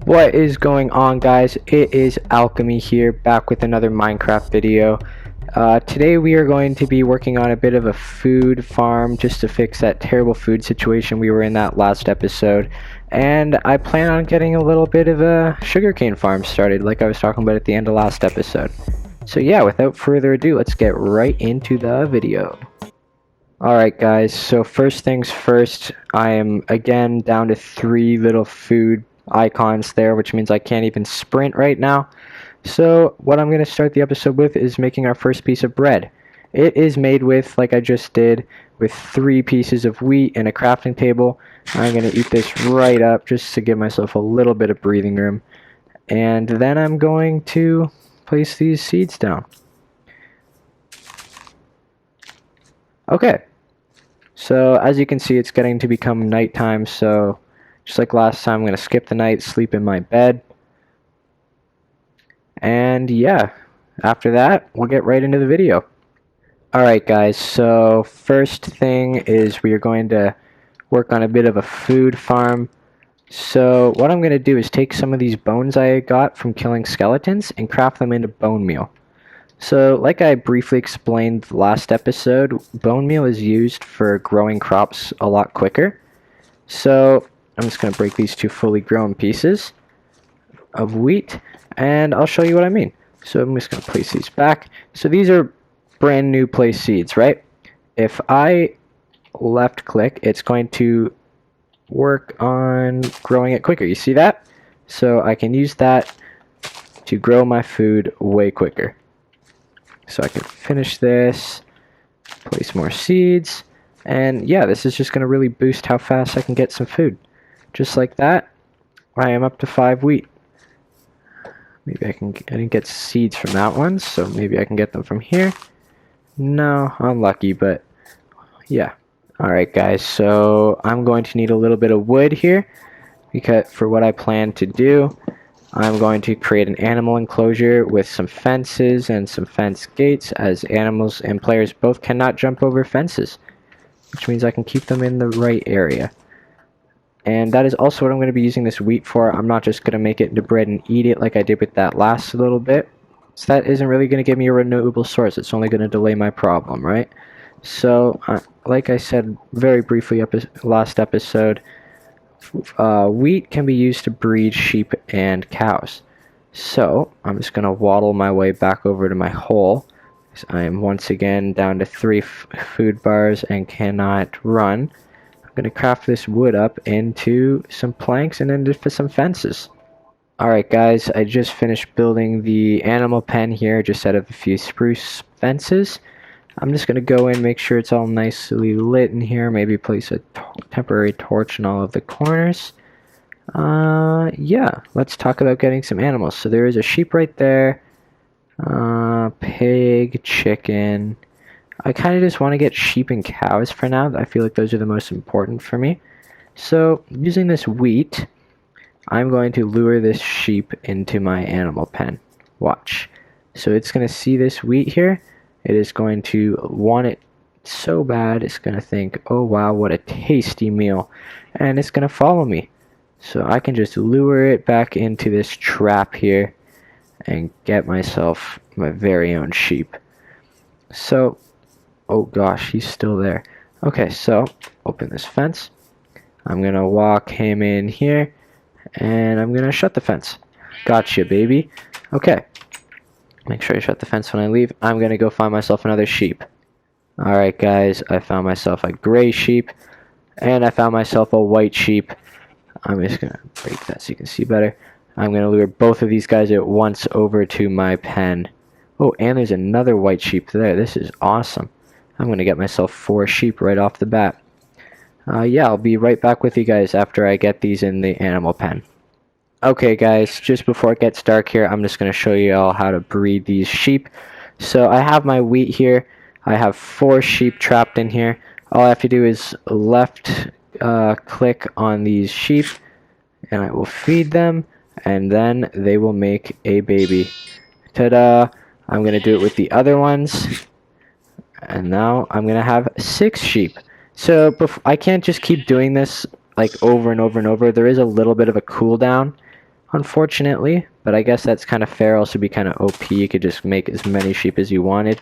What is going on, guys? It is Alchemy here, back with another Minecraft video. Today we are going to be working on a bit of a food farm just to fix that terrible food situation we were in that last episode. And I plan on getting a little bit of a sugarcane farm started like I was talking about at the end of last episode. So yeah, without further ado, let's get right into the video. Alright guys, so first things first, I am again down to 3 little food icons there, which means I can't even sprint right now. So what I'm going to start the episode with is making our first piece of bread. It is made with, like I just did, with 3 pieces of wheat and a crafting table. I'm going to eat this right up just to give myself a little bit of breathing room. And then I'm going to place these seeds down. Okay. So as you can see, it's getting to become nighttime, so just like last time, I'm going to skip the night, sleep in my bed. And yeah, after that, we'll get right into the video. Alright guys, so first thing is we are going to work on a bit of a food farm. So what I'm going to do is take some of these bones I got from killing skeletons and craft them into bone meal. So, like I briefly explained last episode, bone meal is used for growing crops a lot quicker. So, I'm just going to break these 2 fully grown pieces of wheat, and I'll show you what I mean. So, I'm just going to place these back. So, these are brand new placed seeds, right? If I left click, it's going to work on growing it quicker. You see that? So, I can use that to grow my food way quicker. So I can finish this, place more seeds, and yeah, this is just going to really boost how fast I can get some food. Just like that, I am up to 5 wheat. Maybe I didn't get seeds from that one, so maybe I can get them from here. No, unlucky, but yeah. Alright guys, so I'm going to need a little bit of wood here, because for what I plan to do. I'm going to create an animal enclosure with some fences and some fence gates, as animals and players both cannot jump over fences, which means I can keep them in the right area. And that is also what I'm going to be using this wheat for. I'm not just going to make it into bread and eat it like I did with that last little bit. So that isn't really going to give me a renewable source. It's only going to delay my problem, right? So, like I said very briefly last episode, wheat can be used to breed sheep and cows. So I'm just going to waddle my way back over to my hole. I am once again down to 3 food bars and cannot run. I'm going to craft this wood up into some planks and into some fences. Alright guys, I just finished building the animal pen here just out of a few spruce fences. I'm just going to go in, make sure it's all nicely lit in here, maybe place a temporary torch in all of the corners. Yeah, let's talk about getting some animals. So there is a sheep right there, pig, chicken. I kind of just want to get sheep and cows for now. I feel like those are the most important for me. So using this wheat, I'm going to lure this sheep into my animal pen. Watch. So it's going to see this wheat here. It is going to want it so bad, it's going to think, oh wow, what a tasty meal. And it's going to follow me. So I can just lure it back into this trap here and get myself my very own sheep. So, oh gosh, he's still there. Okay, so open this fence. I'm going to walk him in here and I'm going to shut the fence. Gotcha, baby. Okay. Make sure I shut the fence when I leave. I'm going to go find myself another sheep. Alright guys, I found myself a gray sheep. And I found myself a white sheep. I'm just going to break that so you can see better. I'm going to lure both of these guys at once over to my pen. Oh, and there's another white sheep there. This is awesome. I'm going to get myself 4 sheep right off the bat. Yeah, I'll be right back with you guys after I get these in the animal pen. Okay guys, just before it gets dark here, I'm just going to show you all how to breed these sheep. So I have my wheat here. I have 4 sheep trapped in here. All I have to do is left click on these sheep and I will feed them and then they will make a baby. Ta-da! I'm going to do it with the other ones. And now I'm going to have 6 sheep. So I can't just keep doing this like over and over and over. There is a little bit of a cooldown unfortunately, but I guess that's kind of fair. Also be kind of OP. You could just make as many sheep as you wanted.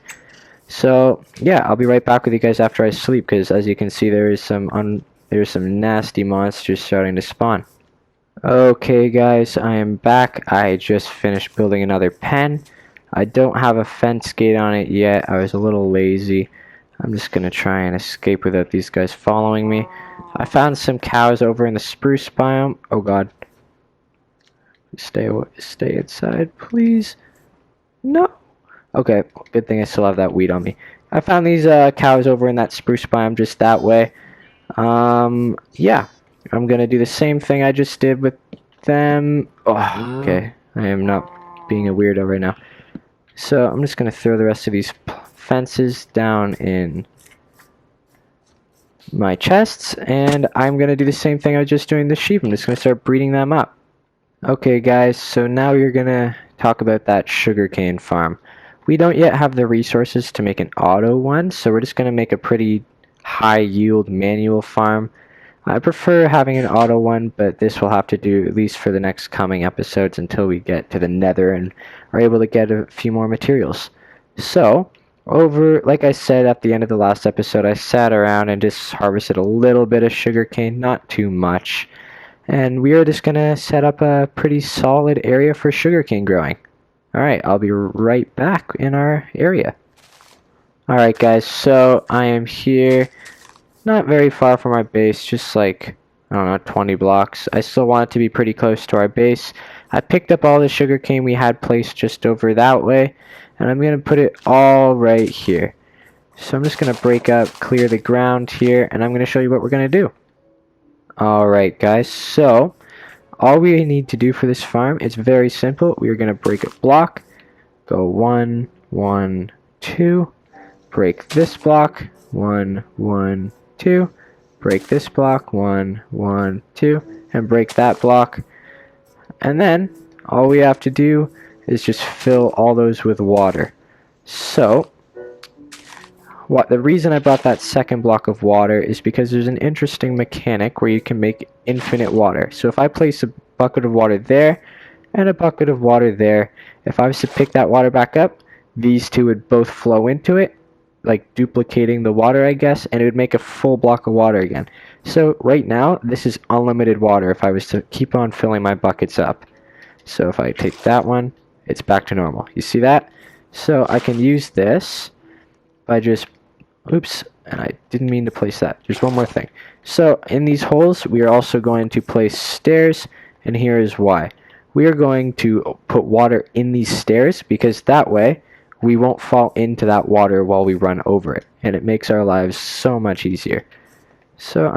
So yeah, I'll be right back with you guys after I sleep, because as you can see, there's some nasty monsters starting to spawn. Okay guys, I am back. I just finished building another pen. I don't have a fence gate on it yet. I was a little lazy. I'm just gonna try and escape without these guys following me. I found some cows over in the spruce biome. Oh god. Stay inside, please. No. Okay, good thing I still have that weed on me. I found these cows over in that spruce biome just that way. Yeah. I'm gonna do the same thing I just did with them. Oh, okay. I am not being a weirdo right now. So I'm just gonna throw the rest of these fences down in my chests, and I'm gonna do the same thing I was just doing the sheep. I'm just gonna start breeding them up. Okay guys, so now we're gonna talk about that sugarcane farm. We don't yet have the resources to make an auto one, so we're just gonna make a pretty high yield manual farm. I prefer having an auto one, but this will have to do at least for the next coming episodes until we get to the nether and are able to get a few more materials. So, like I said at the end of the last episode, I sat around and just harvested a little bit of sugarcane, not too much. And we are just going to set up a pretty solid area for sugarcane growing. Alright, I'll be right back in our area. Alright guys, so I am here. Not very far from our base, just like, I don't know, 20 blocks. I still want it to be pretty close to our base. I picked up all the sugarcane we had placed just over that way, and I'm going to put it all right here. So I'm just going to break up, clear the ground here, and I'm going to show you what we're going to do. Alright guys, so all we need to do for this farm is very simple. We are going to break a block, go 1, 1, 2, break this block, 1, 1, 2, break this block, 1, 1, 2, and break that block. And then all we have to do is just fill all those with water. So the reason I brought that second block of water is because there's an interesting mechanic where you can make infinite water. So if I place a bucket of water there and a bucket of water there, if I was to pick that water back up, these two would both flow into it, like duplicating the water, I guess, and it would make a full block of water again. So right now, this is unlimited water if I was to keep on filling my buckets up. So if I take that one, it's back to normal. You see that? So I can use this by just, oops, and I didn't mean to place that. There's one more thing. So in these holes, we are also going to place stairs, and here is why. We are going to put water in these stairs because that way we won't fall into that water while we run over it, and it makes our lives so much easier. So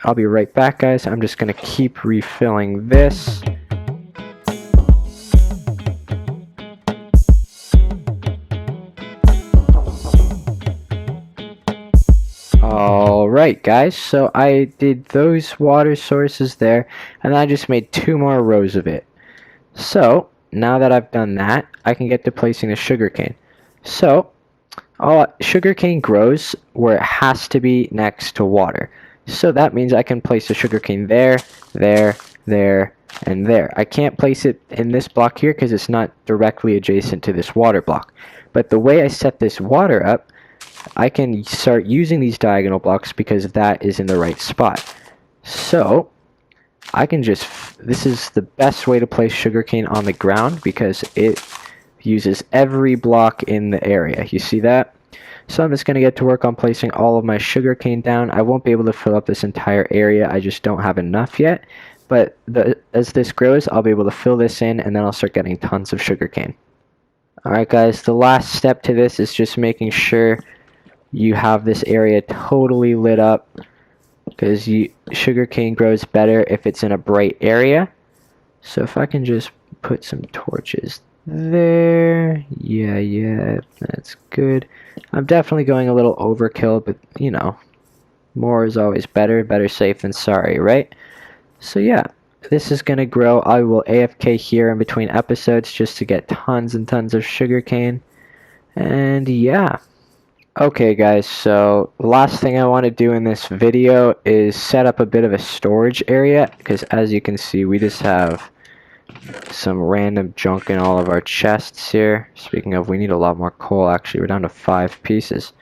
I'll be right back guys. I'm just gonna keep refilling this. Alright guys, so I did those water sources there, and I just made 2 more rows of it. So now that I've done that, I can get to placing the sugarcane. So sugarcane grows where it has to be next to water. So that means I can place the sugarcane there, there, there, and there. I can't place it in this block here because it's not directly adjacent to this water block. But the way I set this water up, I can start using these diagonal blocks because that is in the right spot. So I can this is the best way to place sugarcane on the ground because it uses every block in the area. You see that? So I'm just going to get to work on placing all of my sugarcane down. I won't be able to fill up this entire area. I just don't have enough yet. But as this grows, I'll be able to fill this in, and then I'll start getting tons of sugarcane. Alright guys, the last step to this is just making sure you have this area totally lit up, because sugarcane grows better if it's in a bright area. So if I can just put some torches there, yeah, that's good. I'm definitely going a little overkill, but you know, more is always better. Better safe than sorry, right? So yeah, this is gonna grow. I will AFK here in between episodes just to get tons and tons of sugarcane. And yeah. Okay guys, so the last thing I want to do in this video is set up a bit of a storage area, because as you can see, we just have some random junk in all of our chests here. Speaking of, we need a lot more coal actually. We're down to 5 pieces.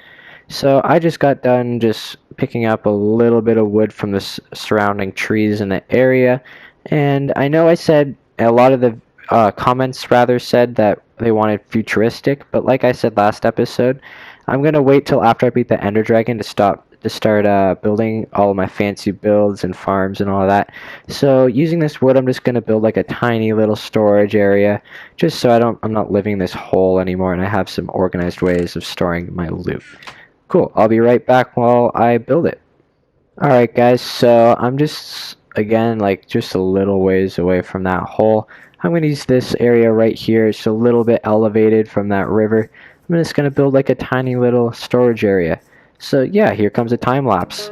So I just got done just picking up a little bit of wood from the surrounding trees in the area. And I know I said a lot of the comments rather said that they wanted futuristic, but like I said last episode, I'm gonna wait till after I beat the Ender Dragon to start building all of my fancy builds and farms and all of that. So using this wood, I'm just gonna build like a tiny little storage area, just so I'm not living in this hole anymore, and I have some organized ways of storing my loot. Cool. I'll be right back while I build it. Alright guys, so I'm just, again, like just a little ways away from that hole. I'm going to use this area right here. It's a little bit elevated from that river. I'm just going to build like a tiny little storage area. So yeah, here comes a time lapse.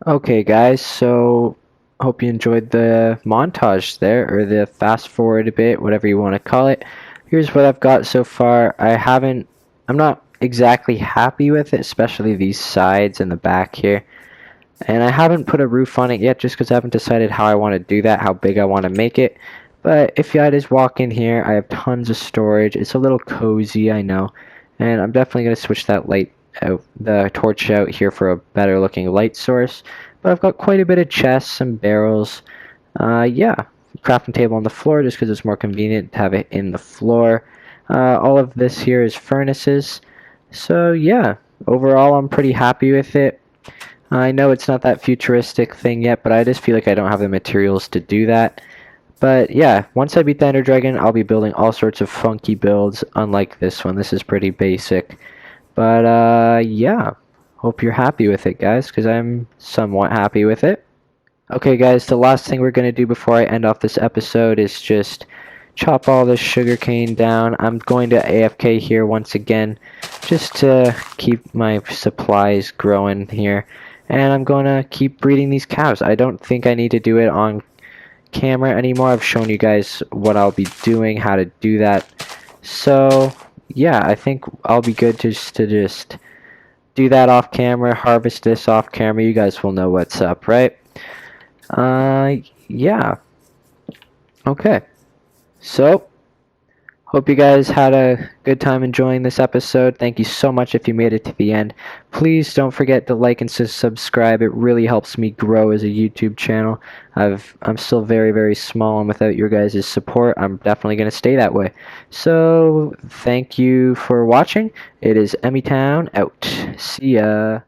Okay, guys, so hope you enjoyed the montage there, or the fast forward a bit, whatever you want to call it. Here's what I've got so far. I'm not exactly happy with it, especially these sides and the back here. And I haven't put a roof on it yet just because I haven't decided how I want to do that, how big I want to make it. But if you guys walk in here, I have tons of storage. It's a little cozy, I know. And I'm definitely going to switch that light out, the torch out here for a better looking light source. But I've got quite a bit of chests, some barrels. Yeah, crafting table on the floor just because it's more convenient to have it in the floor. All of this here is furnaces. So yeah, overall I'm pretty happy with it. I know it's not that futuristic thing yet, but I just feel like I don't have the materials to do that. But yeah, once I beat the Ender Dragon, I'll be building all sorts of funky builds, unlike this one. This is pretty basic. But yeah, hope you're happy with it, guys, because I'm somewhat happy with it. Okay, guys, the last thing we're going to do before I end off this episode is just chop all this sugarcane down. I'm going to AFK here once again, just to keep my supplies growing here. And I'm going to keep breeding these cows. I don't think I need to do it on camera anymore. I've shown you guys what I'll be doing, how to do that. So, yeah, I think I'll be good to just do that off camera, harvest this off camera. You guys will know what's up, right? Yeah. Okay. So, hope you guys had a good time enjoying this episode. Thank you so much if you made it to the end. Please don't forget to like and subscribe. It really helps me grow as a YouTube channel. I'm still very, very small, and without your guys' support, I'm definitely going to stay that way. So, thank you for watching. It is Emmytown out. See ya.